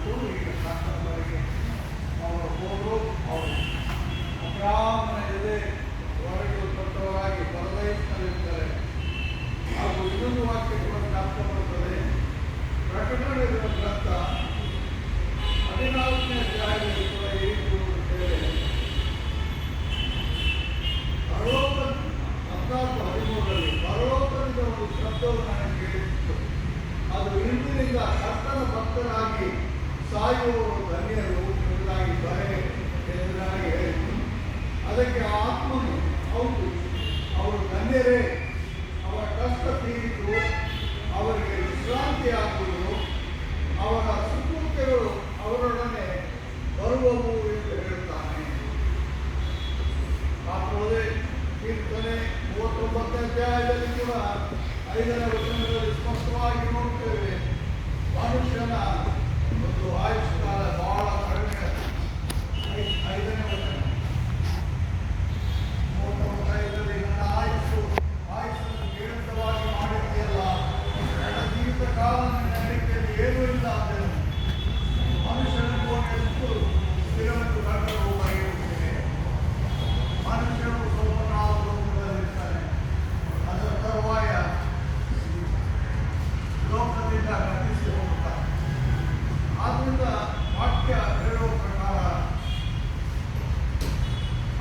ಮಾಡಿಕೊಂಡು ಈಗ ಶಾಸಕರಿಗೆ ಅವರು ಹೋದರು. ಅವರು ಅಬ್ರಾಹ್ಮನ ಎದೆ ಹೊರಗೆ ಕೊಟ್ಟವರಾಗಿ ಪರದೈಸ್ನಲ್ಲಿರ್ತಾರೆ. ಹಾಗೂ ಇನ್ನೊಂದು ವಾಕ್ಯ ಕೂಡ ಜ್ಞಾಪಕ ಬರುತ್ತದೆ. ಪ್ರಕಟಣೆ ಗ್ರಂಥ 14ನೇ ಅಧ್ಯಾಯದಲ್ಲಿ ಕೂಡ ಈ ರೀತಿ ಓದುತ್ತೇವೆ. ಪರಲೋಕ 14:13 ಪರಲೋಕದಿಂದ ಒಂದು ಶಬ್ದವು ನನಗೆ ಕೇಳಿಸಿತು. ಅದು ಇಂದಿನಿಂದ ಕರ್ತನ ಭಕ್ತರಾಗಿ ಸಾಯುವವರು ಧನ್ಯರು ಎಂಬುದಾಗಿ ಬರೆ ಎಂದು ನನಗೆ ಹೇಳಿತು. ಅದಕ್ಕೆ ಆತ್ಮನು ಹೌದು, ಅವರು ಧನ್ಯರೇ, ಅವರ ಕಷ್ಟ ತೀರಿತು, ಅವರಿಗೆ ವಿಶ್ರಾಂತಿಯಾಗುವುದು, ಅವರ ಸುಕೃತ್ಯಗಳು ಅವರೊಡನೆ ಬರುವವು ಎಂದು ಹೇಳುತ್ತಾನೆ. ಹಾಕೋದೆ ಕೀರ್ತನೆ 39ನೇ ಅಧ್ಯಾಯದಲ್ಲಿ ಕೂಡ 5ನೇ ವಚನದಲ್ಲಿ ಸ್ಪಷ್ಟವಾಗಿ ನೋಡ್ತೇವೆ. ಮನುಷ್ಯನ ಒಂದು ಆಯುಷ್ಕಾಲ ಬಹಳ ಕಡಿಮೆ. 5ನೇ ವಚನ 35ರಲ್ಲಿ ನನ್ನ ಆಯುಸ್ಸನ್ನು ಕೇಳಿತವಾಗಿ ಮಾಡಿದೆಯಲ್ಲ, ನನ್ನ ಜೀವಿತ ಕಾಲ ನನ್ನ ನಡಿಕೆಯಲ್ಲಿ ಏನೂ ಇಲ್ಲ ಅಂದನು. ಮನುಷ್ಯನ ಕೋಣೆಯಷ್ಟು ಸ್ಥಿರವನ್ನು ಕಂಡರೂ ಬರೆಯುತ್ತೇನೆ. ಮನುಷ್ಯನು ಸ್ವಲ್ಪ ಕಾಲ ಲೋಕದಲ್ಲಿರ್ತಾನೆ, ಅದರ ತರುವಾಯ ಲೋಕದಿಂದ ಗತಿಸಿ ಹೋಗುತ್ತಾನೆ. ಆದ್ದರಿಂದ ವಾಕ್ಯ ಹೇಳುವ ಪ್ರಕಾರ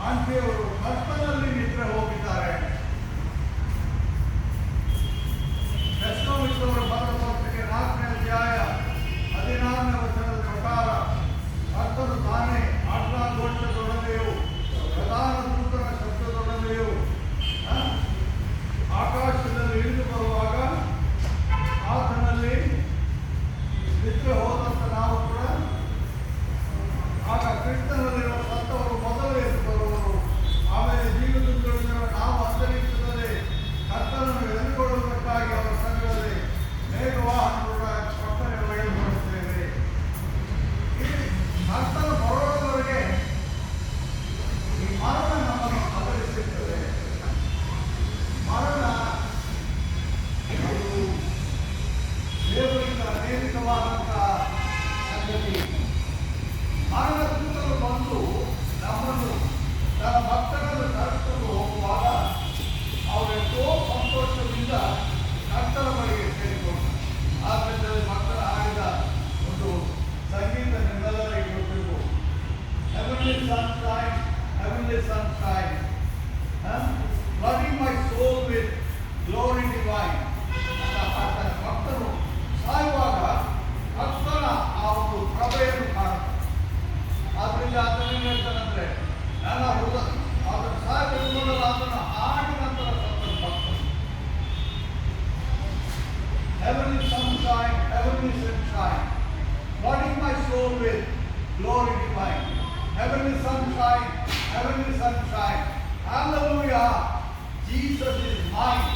ಆಂಟಿಯವರು ಕರ್ತನಲ್ಲಿ ನಿದ್ರೆ ಹೋಗಿದ್ದಾರೆ. ಯೆಸೋವಿನವರ ಪತ್ರಪತ್ರಿಕೆ 4ನೇ ಅಧ್ಯಾಯ 16ನೇ ವಚನದ ಪ್ರಕಾರ ಕರ್ತನು ತಾನೇ ಆಜ್ಞಾಘೋಷದೊಡನೆಯೂ ಪ್ರಧಾನ ದೂತನ ಶಬ್ದದೊಡನೆಯೂ ಆಕಾಶದಲ್ಲಿ ಇಳಿದು ಬರುವಾಗ ಆತನಲ್ಲಿ ನಿದ್ರೆ ಹೋದಂತ ನಾವು ಕೂಡ ಆಗ ಕ್ರಿಸ್ತನಲ್ಲಿರುವ ಸತ್ತವರು ಮೊದಲು ಎದ್ದು ಬರುವರು. ಆಮೇಲೆ ಜೀವದಿಂದಿರುವ ನಾವು ಅಂತರಿಕ್ಷದಲ್ಲಿ ಕರ್ತನನ್ನು ಎದುರುಗೊಳ್ಳುವುದಕ್ಕಾಗಿ ಅವರ ಸಂಘದಲ್ಲಿ ಮೇಘವಾಹನಗಳ ಪಟ್ಟಣೆ ಒಯ್ಯಲ್ಪಡುತ್ತೇವೆ. ಈ ಕರ್ತನ ಬರೋದವರೆಗೆ ಈ ಮರಣ ನಮ್ಮನ್ನು ಆಧರಿಸಿರ್ತದೆ. ಮರಣ ಅದು ದೇವರಿಂದ ನೇಮಿತವಾದಂತಹ ಸಂಗತಿ. ಮರಣ ದೂತರು ಬಂದು ನಮ್ಮನ್ನು ತನ್ನ ಭಕ್ತರನ್ನು ಕರೆದುಕೊಂಡು ಹೋಗುವಾಗ ಅವರೆಷ್ಟೋ ಸಂತೋಷದಿಂದ ಕರ್ತನ ಬಳಿಗೆ ಸೇರಿಕೊಂಡು ಆದ್ದರಿಂದ ಭಕ್ತರ ಆಡಿದ ಒಂದು ಸಂಗೀತ ನಿಮ್ಮೆಲ್ಲರಿಗೆ ಗೊತ್ತಿರ್ಬೋದು. Heavenly sunshine, heavenly sunshine, flooding my soul with glory divine. ಅಂತ ಭಕ್ತರು ಸಾಯುವಾಗ ಕರ್ತನ ಆ ಒಂದು ಪ್ರಭೆಯನ್ನು ಕಾಣುತ್ತಾರೆ. ಆದ್ದರಿಂದ ಅದನ್ನು ಹೇಳ್ತಾನಂದ್ರೆ ನನ್ನ ಅದನ್ನು ಸಾಯಬೇಕು ಅದನ್ನು ಆಡಿ ನಂತರ ಸತ್ತನ ಭಕ್ತರು. Heavenly sunshine, heavenly sunshine, flooding my soul with glory divine. Heavenly sunshine, heavenly sunshine, hallelujah, Jesus is mine.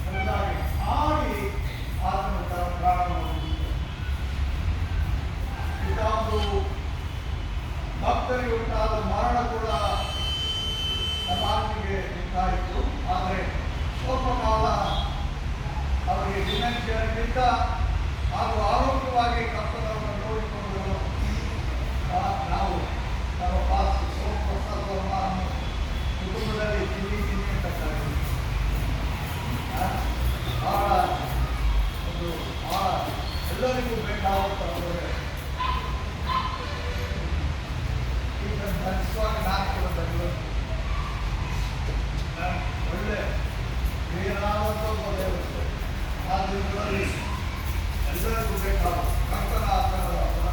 ಎಂಬುದಾಗಿ ಆಡಿ ಆತನ ಪ್ರಾಣವನ್ನು ಇದೊಂದು ಭಕ್ತರಿಗೆ ಉಂಟಾದ ಮರಣ ಕೂಡ ನಮ್ಮ ಆತ್ಮಿಗೆ ಉಂಟಾಯಿತು. ಆದರೆ ಸ್ವಲ್ಪ ಕಾಲ ಅವರಿಗೆ ಡಿಮೆನ್ಷಿಯಾಗಿದ್ದ ಹಾಗೂ ಆರೋಗ್ಯವಾಗಿ ಕರ್ತನವನ್ನು ನೋಡಿಕೊಂಡು ನಾವು ನಮ್ಮ ಪಾಸ್ ಪ್ರಸಾದವನ್ನು ಕುಟುಂಬದಲ್ಲಿ ತಿಂಡಿ ಅಂತ ಕರೀತೀವಿ. ಬಹಳ ಒಂದು ಬಹಳ ಎಲ್ಲರಿಗೂ ಬೇಕಾಗುತ್ತದೆ. ಈಗ ನಡೆಸುವಾಗ ನಾನು ಕೂಡ ಬೆಂಗಳೂರು ಒಳ್ಳೆ ಏನಾದಂಥ ದೇವಸ್ಥೆ ಆ ದಿನಗಳಲ್ಲಿ ಎಲ್ಲರಿಗೂ ಬೇಕಾಗುತ್ತೆ. ಕರ್ತನ ಆತನ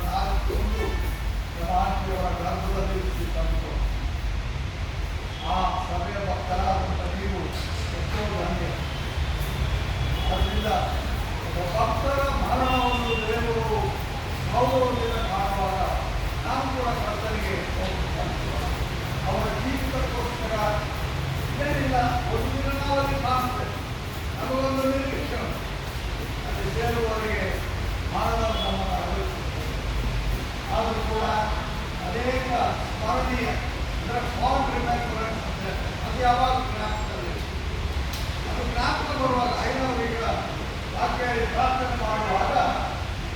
ನಾಲ್ಕು ಒಂದು ನಮ್ಮ ಆಂಟಿಯವರ ಗ್ರಂಥದಲ್ಲಿ ತಂದು ಆ ಸಭೆಯ ಭಕ್ತರಾದಂಥ ನೀವು ಎಷ್ಟೋ ಧನ್ಯ. ಅದರಿಂದ ಭಕ್ತರ ಮರಣವನ್ನು ದೇವರು ಗೌರವದಿಂದ ಕಾಣುವಾಗ ನಾವು ಕೂಡ ಕರ್ತನಿಗೆ ಅವರ ಜೀವಿತಕ್ಕೋಸ್ಕರ ಏನಿಲ್ಲ ಒಂದು ದಿನ ನಾವಲ್ಲಿ ಕಾಣುತ್ತೆ. ನಮಗೊಂದು ನಿರೀಕ್ಷೆ ಅಲ್ಲಿ ಸೇರುವವರೆಗೆ ಮರಣವನ್ನು ನಮ್ಮನ್ನು ಅನುಭವಿಸುತ್ತೆ. ಆದರೂ ಕೂಡ ಅನೇಕ ಸ್ಮರಣೀಯ ಅಂದರೆ ಫಾಲ್ಟ್ ರಿಮೆಂಬರೆನ್ಸ್ ಅಂದರೆ ಅದು ಯಾವಾಗ ಜ್ಞಾಪಕದಲ್ಲಿ ಅದು ಜ್ಞಾಪಕ ಬರುವಾಗ ಐನವರೀಗ ವಾಕ್ಯ ಪ್ರಾರ್ಥನೆ ಮಾಡುವಾಗ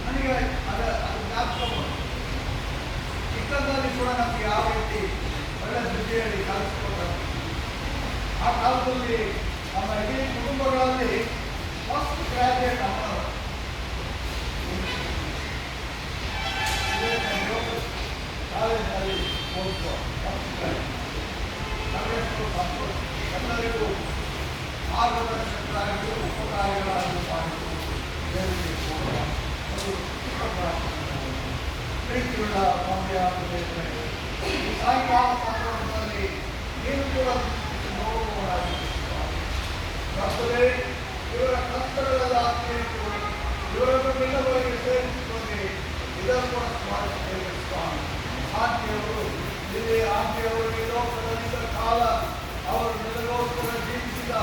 ನನಗೆ ಅದು ಜ್ಞಾಪಕ ಬರುತ್ತೆ. ಭಾರತದಲ್ಲಿ ನಮ್ಮ ಇಡೀ ಕುಟುಂಬಗಳಲ್ಲಿ ಫಸ್ಟ್ ಗ್ರಾಜುಯೇಟ್ ಅಮ್ಮನವರು. ಕಾಲೇಜಿನಲ್ಲಿ ಓದುವ ಫಸ್ಟ್ ಗ್ರಾಜುಯೇಟ್ ನಮಗೆಷ್ಟು ಸಂತೋಷ. ಎಲ್ಲರಿಗೂ ಮಾರ್ಗದರ್ಶಕರಾಗಿ ಉಪಕಾರಿಗಳಾಗಿ ಮಾಡಿದ್ದು ದೇವರಿಗೆ ಕೂಡ ಒಂದು ಚಿಕ್ಕ ಪ್ರಾರ್ಥನೆ. ಪ್ರೀತಿಯುಳ್ಳ ತಂದೆಯಾದ ದೇವರೇ, ಈ ಸಾಯಂಕಾಲ ಸಂದರ್ಭದಲ್ಲಿ ನೀವು ಕೂಡ ನೋಡುವವರಾಗಿರುತ್ತಾರೆ. ಕರ್ತನೇ, ಇವರ ಕಷ್ಟಗಳೆಲ್ಲ ಕೇಳಿತು, ಇವರನ್ನು ನಿನ್ನವರೆಗೆ ಸೇರಿಸಿಕೊಂಡು ಇದನ್ನು ಕೂಡ ಸ್ಮರಿಸುತ್ತೇವೆ ಸ್ವಾಮಿ. ಆಕೆಯವರು ಇಲ್ಲಿ ಆಕೆಯವರು ಈ ಲೋಕದಲ್ಲಿದ್ದ ಕಾಲ, ಅವರು ನಿನಗೋಸ್ಕರ ಜೀವಿಸಿದ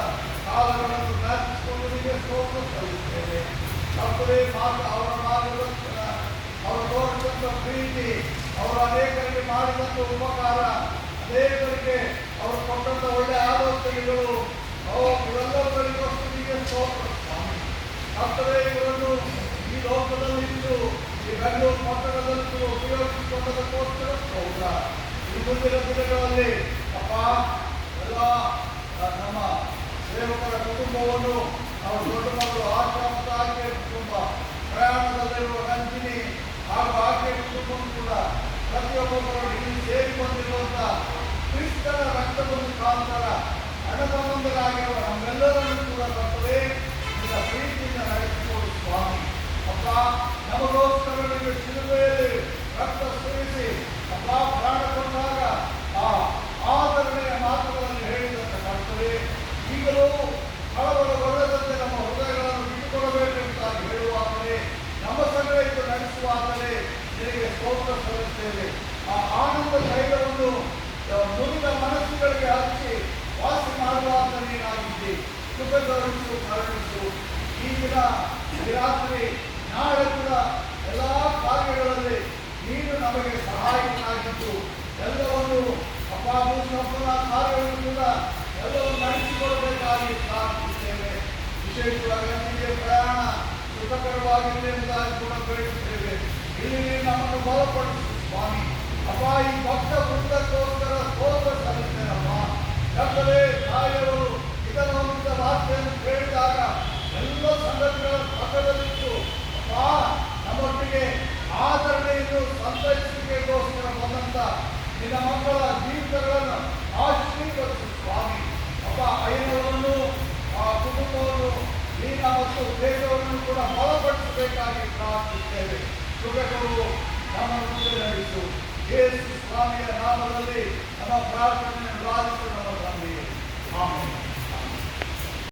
ಕಾಲಗಳನ್ನು ಜ್ಞಾಪಿಸಿಕೊಂಡು ನಿಮಗೆ ಸ್ತೋತ್ರ ಸಲ್ಲಿಸುತ್ತೇವೆ. ಕರ್ತನೇ, ಅವರ ಮಾರ್ಗದರ್ಶನ, ಅವರು ತೋರಿಸಿದ ಪ್ರೀತಿ, ಅವರು ಅನೇಕರಿಗೆ ಮಾಡಿದಂಥ ಉಪಕಾರ, ಅನೇಕರಿಗೆ ಅವರು ಕೊಟ್ಟಂಥ ಒಳ್ಳೆಯ ಆಲೋಚನೆಗಳು, ಇವೆಲ್ಲವರಿಗೋಸ್ಕರ ನಿಮಗೆ ಸ್ತೋತ್ರ ಸ್ವಾಮಿ. ಕರ್ತನೇ, ಇವರನ್ನು ಈ ಲೋಕದಲ್ಲಿದ್ದು ಈ ಬೆಂಗಳೂರು ಪಟ್ಟಣದಲ್ಲೂ ಉಪಯೋಗಿಸಿಕೊಂಡದಕ್ಕೋಸ್ಕರ ಸ್ತೋತ್ರ. ಈ ಮುಂದಿನ ದಿನಗಳಲ್ಲಿ ಅಪ್ಪ ಎಲ್ಲ ನಮ್ಮ ಸೇವಕರ ಕುಟುಂಬವನ್ನು, ನಾವು ದೊಡ್ಡ ಮಗಳು ಆಶಾ ಮತ್ತು ಆಕೆಯ ಕುಟುಂಬ, ಪ್ರಯಾಣದಲ್ಲಿರುವ ನಂದಿನಿ ಹಾಗೂ ಆಕೆಯ ಕುಟುಂಬ ಕೂಡ ಪ್ರತಿಯೊಬ್ಬರು ಇಲ್ಲಿ ಸೇರಿ ಬಂದಿರುವಂಥ ಕ್ರಿಸ್ತನ ರಕ್ತದ ಮುಖಾಂತರ ಅಣ್ಣತಮ್ಮಂದರಾಗಿರುವ ನಮ್ಮೆಲ್ಲರನ್ನು ಕೂಡ ಬರ್ತದೆ ನಿನ್ನ ಪ್ರೀತಿಯಿಂದ ನಡೆಸಿಕೊಡು ಸ್ವಾಮಿ. ಅಪ್ಪ, ನಮಗೋಸ್ಕರ ನೀವು ಶಿಲುಬೆಯಲ್ಲಿ ರಕ್ತ ಸುರಿಸಿ ಅಪ್ಪ ಪ್ರಾಣ ಕೊಟ್ಟಾಗ ಆ ಆದರಣೆಯ ಮಾತುಗಳನ್ನು ಹೇಳಿದಂತೆ ಬರ್ತದೆ. ಈಗಲೂ ಕಳವಳಗೊಳ್ಳದಂತೆ ನಮ್ಮ ಹೃದಯಗಳನ್ನು ಬಿಟ್ಟುಕೊಡಬೇಕೆಂಬುದಾಗಿ ಹೇಳುವಾಗಲೇ, ನಮ್ಮ ಸಂಗ್ರಹಿತ ನಡೆಸುವಾಗಲೇ ನಿನಗೆ ಸ್ತೋತ್ರ ಸಲ್ಲಿಸುತ್ತೇವೆ. ಆ ಆನಂದ ತೈಲವನ್ನು ನುರಿದ ಮನಸ್ಸುಗಳಿಗೆ ಹಚ್ಚಿ ವಾಸಿ ಮಾಡುವಾಗ ನೀನಾಗಿದ್ದಿ. ಕೃಪೆ ಕರುಣಿಸು, ಕರುಣಿಸು. ಈ ದಿನ, ಈ ರಾತ್ರಿ, ನಾಳೆ ಕೂಡ ಎಲ್ಲ ಕಾರ್ಯಗಳಲ್ಲಿ ನೀನು ನಮಗೆ ಸಹಾಯಕನಾಗಿದ್ದು ಎಲ್ಲವನ್ನು ಅಪ್ಪ ಸಂಪೂರ್ಣ ಕಾರ್ಯವನ್ನು ಕೂಡ ಎಲ್ಲವನ್ನು ನಡೆಸಿಕೊಡಬೇಕಾಗಿ ಪ್ರಾರ್ಥಿಸುತ್ತೇವೆ. ವಿಶೇಷವಾಗಿ ನಮಗೆ ಪ್ರಯಾಣ ಸುಖಕರವಾಗಿರಲಿ ಎಂಬುದಾಗಿ ಕೂಡ ಬೇಡುತ್ತೇವೆ. ಇಲ್ಲಿ ನಮ್ಮನ್ನು ಬಲಪಡಿಸು ಸ್ವಾಮಿ. ಅಪ್ಪ, ಈ ಭಕ್ತ ವೃಂದಕ್ಕೋಸ್ಕರ ಸ್ತೋತ್ರ ಸಲ್ಲಿಸ್ತೇನಪ್ಪ. ಯಾಕಂದರೆ ತಾಯಿಯವರು ಇದನ್ನು ಒಂದು ವಾರ್ತೆಯನ್ನು ಕೇಳಿದಾಗ ಎಲ್ಲ ಸಂಗತಿಗಳ ಪಕ್ಕದಲ್ಲಿತ್ತು ಅಪ್ಪ, ನಮ್ಮೊಟ್ಟಿಗೆ ಆದರಣೆಯನ್ನು ಸಂತೈಸುವಿಕೆಗೋಸ್ಕರ ಬಂದಂತ ನಿನ್ನ ಮಕ್ಕಳ ಜೀವಿತಗಳನ್ನು ಆಶೀರ್ವದಿಸು ಸ್ವಾಮಿ. ಅಪ್ಪ, ಐನವರನ್ನು ಆ ಕುಟುಂಬವನ್ನು ನೀನ ಮತ್ತು ದೇಶವನ್ನು ಕೂಡ ಬಲಪಡಿಸಬೇಕಾಗಿ ಪ್ರಾರ್ಥಿಸುತ್ತೇವೆ. ಕೃಪೆಗಳು ನಮ್ಮ ಮುಂದೆ ನಡೆಸು. ಯೇಸು ಸ್ವಾಮಿಯ ನಾಮದಲ್ಲಿ ನಮ್ಮ ಪ್ರಾರ್ಥನೆಯನ್ನು ಲಾಲಿಸು ನಮ್ಮ ತಂದೆಯೇ. ಆಮೆನ್.